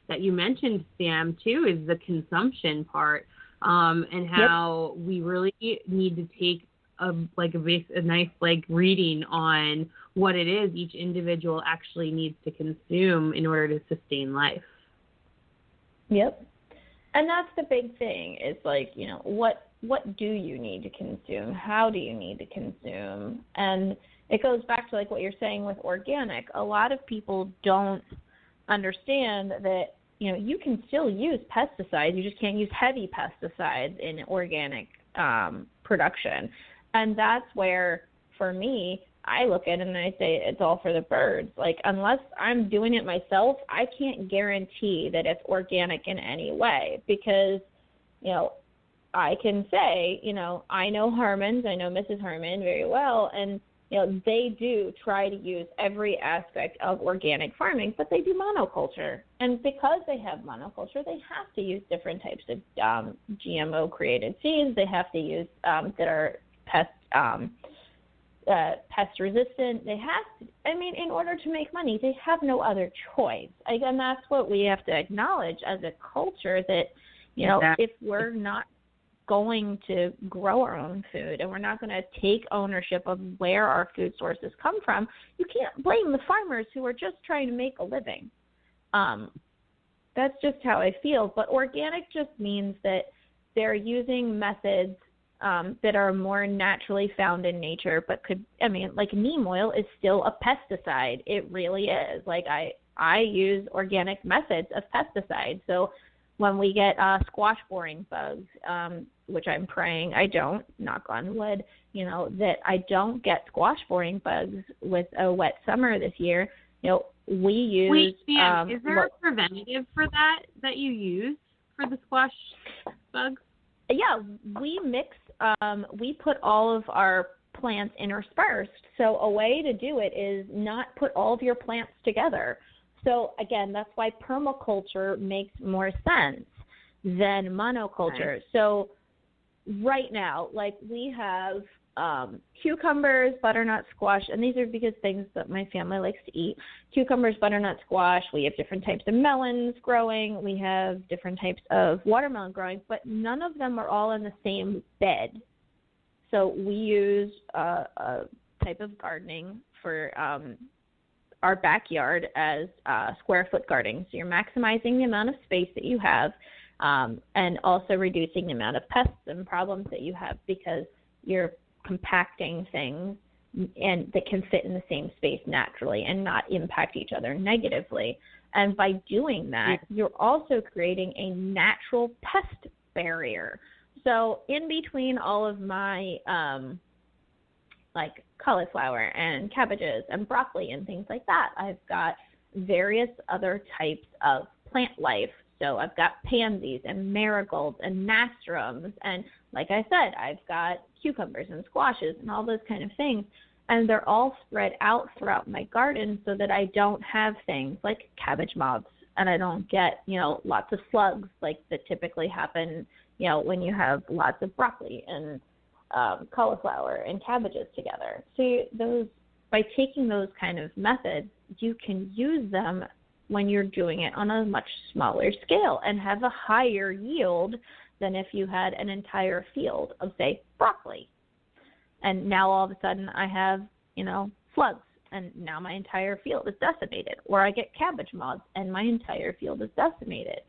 S2: that you mentioned, Sam, too, is the consumption part. And how we really need to take a nice reading on what it is each individual actually needs to consume in order to sustain life.
S3: Yep. And that's the big thing is what do you need to consume? How do you need to consume? And it goes back to what you're saying with organic. A lot of people don't understand that you can still use pesticides. You just can't use heavy pesticides in organic production. And that's where, for me, I look at it and I say it's all for the birds. Unless I'm doing it myself, I can't guarantee that it's organic in any way because, I can say, I know Harmons, I know Mrs. Harmon very well, and they do try to use every aspect of organic farming, but they do monoculture. And because they have monoculture, they have to use different types of GMO-created seeds. They have to use that are pest resistant. They have to, in order to make money, they have no other choice. And that's what we have to acknowledge as a culture that, if we're not going to grow our own food and we're not going to take ownership of where our food sources come from, you can't blame the farmers who are just trying to make a living. That's just how I feel. But organic just means that they're using methods that are more naturally found in nature, but neem oil is still a pesticide. It really is. I use organic methods of pesticides. So when we get squash boring bugs, which I'm praying I don't, knock on wood, that I don't get squash boring bugs with a wet summer this year, we use...
S2: Wait, Sam, is there a preventative for that you use for the squash bugs?
S3: Yeah, we mix, we put all of our plants interspersed. So a way to do it is not put all of your plants together. So, again, that's why permaculture makes more sense than monoculture. Okay. So right now, we have cucumbers, butternut squash, and these are because things that my family likes to eat. Cucumbers, butternut squash. We have different types of melons growing. We have different types of watermelon growing, but none of them are all in the same bed. So we use a type of gardening for our backyard as square foot gardening. So you're maximizing the amount of space that you have and also reducing the amount of pests and problems that you have because you're compacting things and that can fit in the same space naturally and not impact each other negatively. And by doing that, you're also creating a natural pest barrier. So in between all of my cauliflower and cabbages and broccoli and things like that, I've got various other types of plant life. So I've got pansies and marigolds and nasturtiums. And like I said, I've got cucumbers and squashes and all those kind of things. And they're all spread out throughout my garden so that I don't have things like cabbage moths, and I don't get, lots of slugs like that typically happen, when you have lots of broccoli and cauliflower and cabbages together. So by taking those kind of methods, you can use them when you're doing it on a much smaller scale and have a higher yield than if you had an entire field of, say, broccoli. And now all of a sudden I have, slugs, and now my entire field is decimated. Or I get cabbage moths and my entire field is decimated.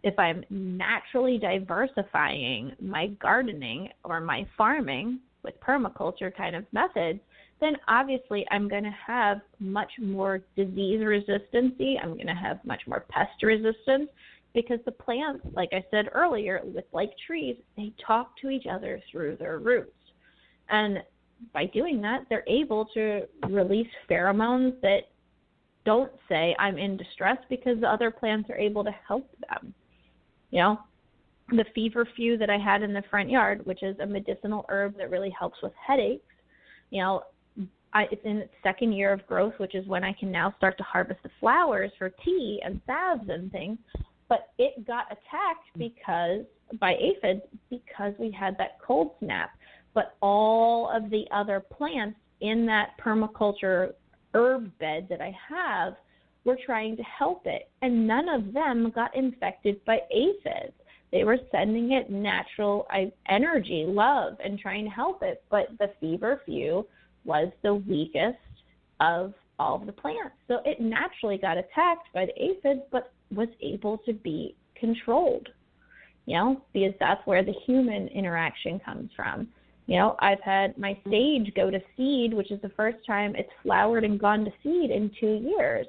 S3: If I'm naturally diversifying my gardening or my farming with permaculture kind of methods, then obviously I'm going to have much more disease resistancy. I'm going to have much more pest resistance, because the plants, like I said earlier, like trees, they talk to each other through their roots. And by doing that, they're able to release pheromones that don't say I'm in distress, because the other plants are able to help them. The feverfew that I had in the front yard, which is a medicinal herb that really helps with headaches, it's in its second year of growth, which is when I can now start to harvest the flowers for tea and salves and things. But it got attacked by aphids because we had that cold snap. But all of the other plants in that permaculture herb bed that I have were trying to help it, and none of them got infected by aphids. They were sending it natural energy, love, and trying to help it. But the feverfew was the weakest of all of the plants. So it naturally got attacked by the aphids, but was able to be controlled, because that's where the human interaction comes from. I've had my sage go to seed, which is the first time it's flowered and gone to seed in 2 years.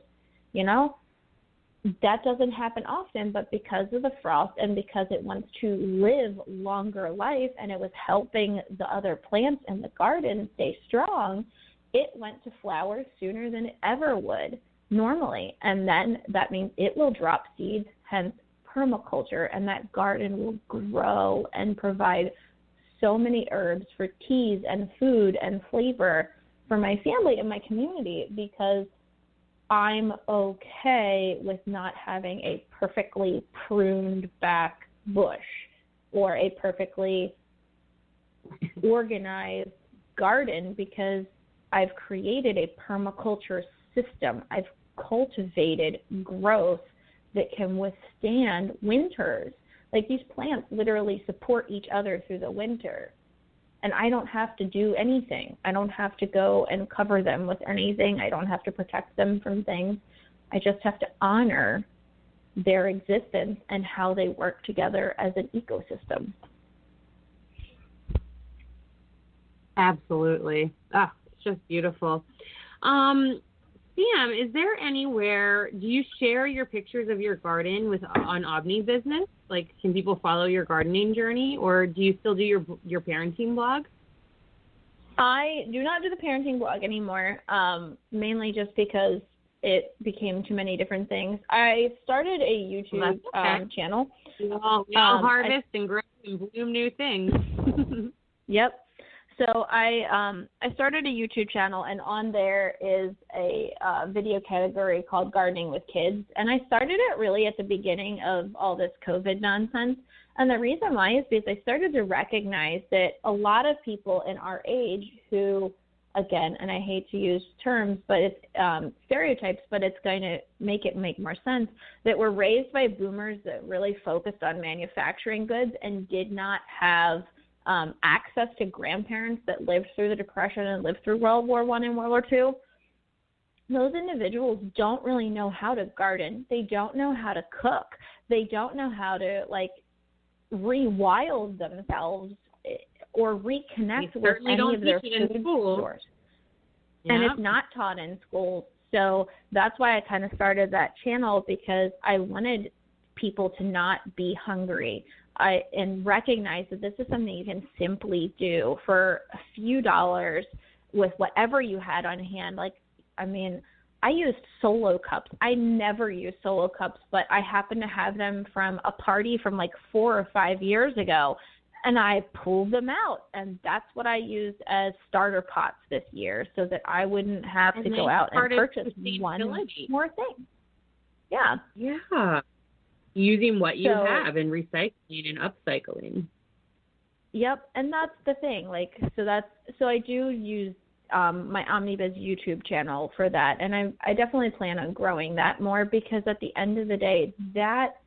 S3: That doesn't happen often, but because of the frost and because it wants to live longer life and it was helping the other plants in the garden stay strong, it went to flower sooner than it ever would normally. And then that means it will drop seeds, hence permaculture, and that garden will grow and provide so many herbs for teas and food and flavor for my family and my community, because I'm okay with not having a perfectly pruned back bush or a perfectly organized garden, because I've created a permaculture system. I've cultivated growth that can withstand winters. Like, these plants literally support each other through the winter. And I don't have to do anything. I don't have to go and cover them with anything. I don't have to protect them from things. I just have to honor their existence and how they work together as an ecosystem.
S2: Absolutely. It's just beautiful. Sam, is there anywhere, do you share your pictures of your garden on Omni Business? Like, can people follow your gardening journey, or do you still do your parenting blog?
S3: I do not do the parenting blog anymore, mainly just because it became too many different things. I started a YouTube channel.
S2: We all harvest and grow and bloom new things.
S3: Yep. So I started a YouTube channel, and on there is a video category called Gardening with Kids. And I started it really at the beginning of all this COVID nonsense. And the reason why is because I started to recognize that a lot of people in our age who, again, and I hate to use terms, but it's stereotypes, but it's going to make it make more sense, that were raised by boomers that really focused on manufacturing goods and did not have access to grandparents that lived through the Depression and lived through World War I and World War II. Those individuals don't really know how to garden. They don't know how to cook. They don't know how to, rewild themselves or reconnect with any of their food source. Yeah. And it's not taught in school. So that's why I kind of started that channel, because I wanted people to not be hungry. And recognize that this is something you can simply do for a few dollars with whatever you had on hand. I used solo cups. I never used solo cups, but I happen to have them from a party from like 4 or 5 years ago, and I pulled them out, and that's what I used as starter pots this year so that I wouldn't have to go out and purchase one more thing. Yeah.
S2: Yeah. Using what you have and recycling and upcycling.
S3: Yep, and that's the thing. Like, so I do use my Omnibiz YouTube channel for that, and I definitely plan on growing that more, because at the end of the day, that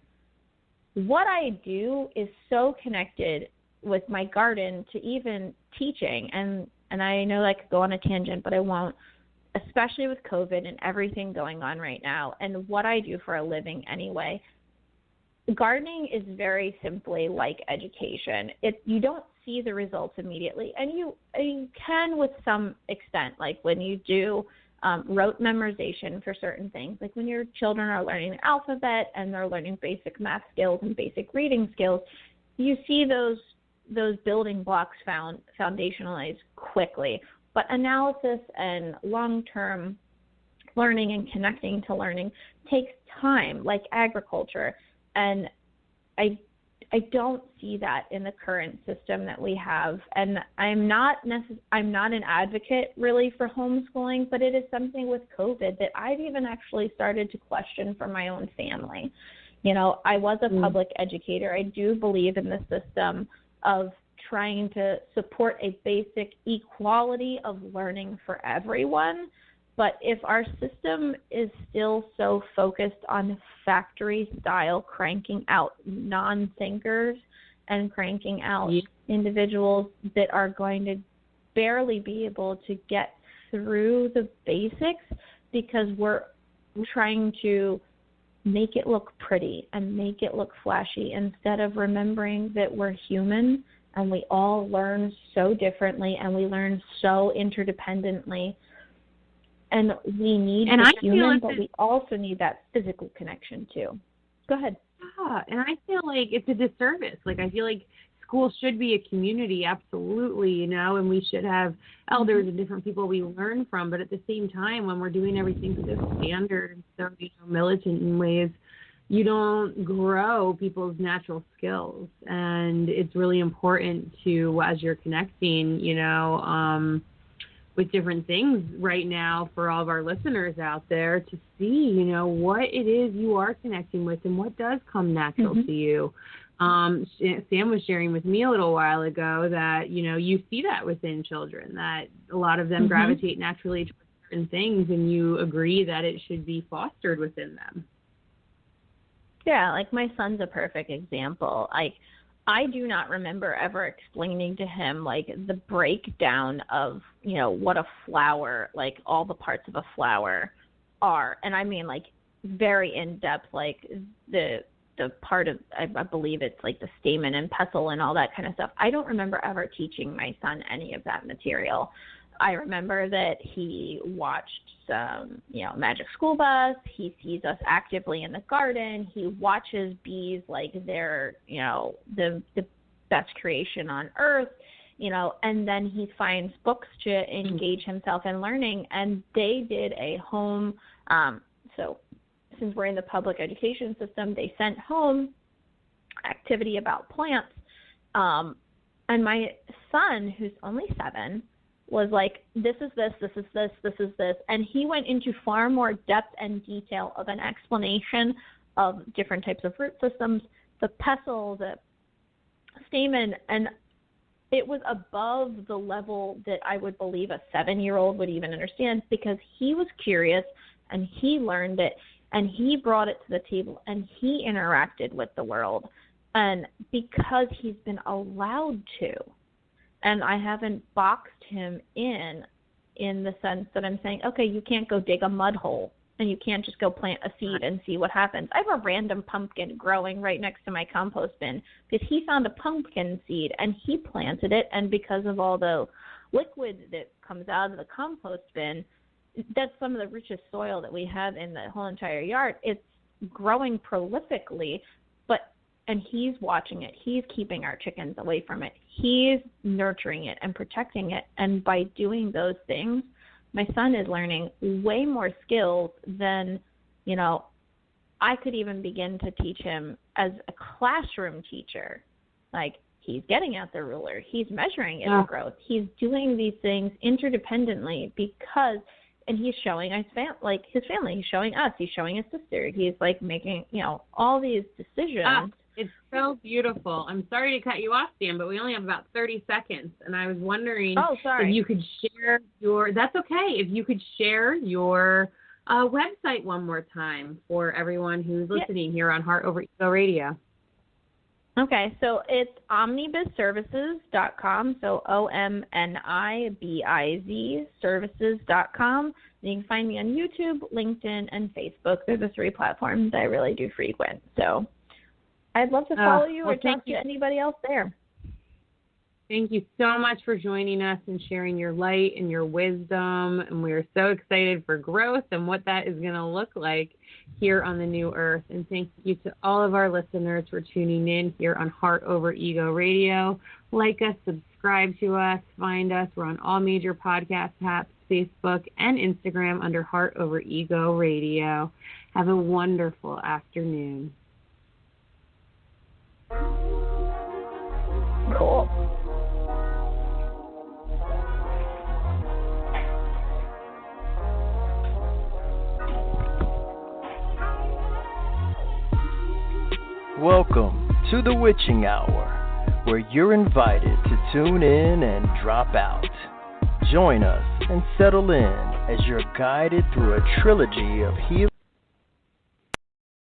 S3: what I do is so connected with my garden to even teaching, and I know I could go on a tangent, but I won't, especially with COVID and everything going on right now, and what I do for a living anyway. Gardening is very simply like education. You don't see the results immediately, and you can with some extent, like when you do rote memorization for certain things, like when your children are learning the alphabet and they're learning basic math skills and basic reading skills, you see those building blocks foundationalized quickly. But analysis and long-term learning and connecting to learning takes time, like agriculture. And I don't see that in the current system that we have. And I'm not an advocate really for homeschooling, but it is something with COVID that I've even actually started to question for my own family. You know, I was a public educator. I do believe in the system of trying to support a basic equality of learning for everyone. But if our system is still so focused on factory style, cranking out non-thinkers and cranking out individuals that are going to barely be able to get through the basics because we're trying to make it look pretty and make it look flashy instead of remembering that we're human and we all learn so differently and we learn so interdependently. And we need the human, but we also need that physical connection too. Go ahead.
S2: Yeah, and I feel like it's a disservice. Like, I feel like school should be a community, absolutely, you know, and we should have elders and different people we learn from. But at the same time, when we're doing everything so standard and so, you know, militant in ways, you don't grow people's natural skills. And it's really important to, as you're connecting, you know, with different things right now for all of our listeners out there to see, you know, what it is you are connecting with and what does come natural to you. Sam was sharing with me a little while ago that, you know, you see that within children, that a lot of them gravitate naturally towards certain things, and you agree that it should be fostered within them.
S3: Yeah, like my son's a perfect example. I do not remember ever explaining to him, like, the breakdown of, you know, what a flower, like, all the parts of a flower are. And I mean, like, very in-depth, like, the part of, I believe it's, like, the stamen and pestle and all that kind of stuff. I don't remember ever teaching my son any of that material. I remember that he watched some, you know, Magic School Bus. He sees us actively in the garden. He watches bees like they're, you know, the best creation on earth, you know, and then he finds books to engage himself in learning. And they did a home, so since we're in the public education system, they sent home activity about plants. And my son, who's only 7, was like, this is this, this is this, this is this. And he went into far more depth and detail of an explanation of different types of root systems, the pestle, the stamen, and it was above the level that I would believe a 7-year-old would even understand, because he was curious and he learned it and he brought it to the table and he interacted with the world. And because he's been allowed to, and I haven't boxed him in the sense that I'm saying, okay, you can't go dig a mud hole and you can't just go plant a seed and see what happens. I have a random pumpkin growing right next to my compost bin because he found a pumpkin seed and he planted it. And because of all the liquid that comes out of the compost bin, that's some of the richest soil that we have in the whole entire yard. It's growing prolifically, and he's watching it. He's keeping our chickens away from it. He's nurturing it and protecting it. And by doing those things, my son is learning way more skills than, you know, I could even begin to teach him as a classroom teacher. Like, he's getting out the ruler. He's measuring his growth. He's doing these things interdependently because, and he's showing his family. He's showing us. He's showing his sister. He's, like, making, you know, all these decisions.
S2: It's so beautiful. I'm sorry to cut you off, Sam, but we only have about 30 seconds. And I was wondering if you could share that's okay, if you could share your website one more time for everyone who's listening here on Heart Over Ego Radio.
S3: Okay, so it's omnibusservices.com, so OMNIBIZ services.com. You can find me on YouTube, LinkedIn, and Facebook. They're the 3 platforms I really do frequent. So I'd love to follow you or talk to anybody else there.
S2: Thank you so much for joining us and sharing your light and your wisdom. And we are so excited for growth and what that is going to look like here on the new earth. And thank you to all of our listeners for tuning in here on Heart Over Ego Radio. Like us, subscribe to us, find us. We're on all major podcast apps, Facebook and Instagram under Heart Over Ego Radio. Have a wonderful afternoon.
S3: Cool.
S1: Welcome to the Witching Hour, where you're invited to tune in and drop out. Join us and settle in as you're guided through a trilogy of healing.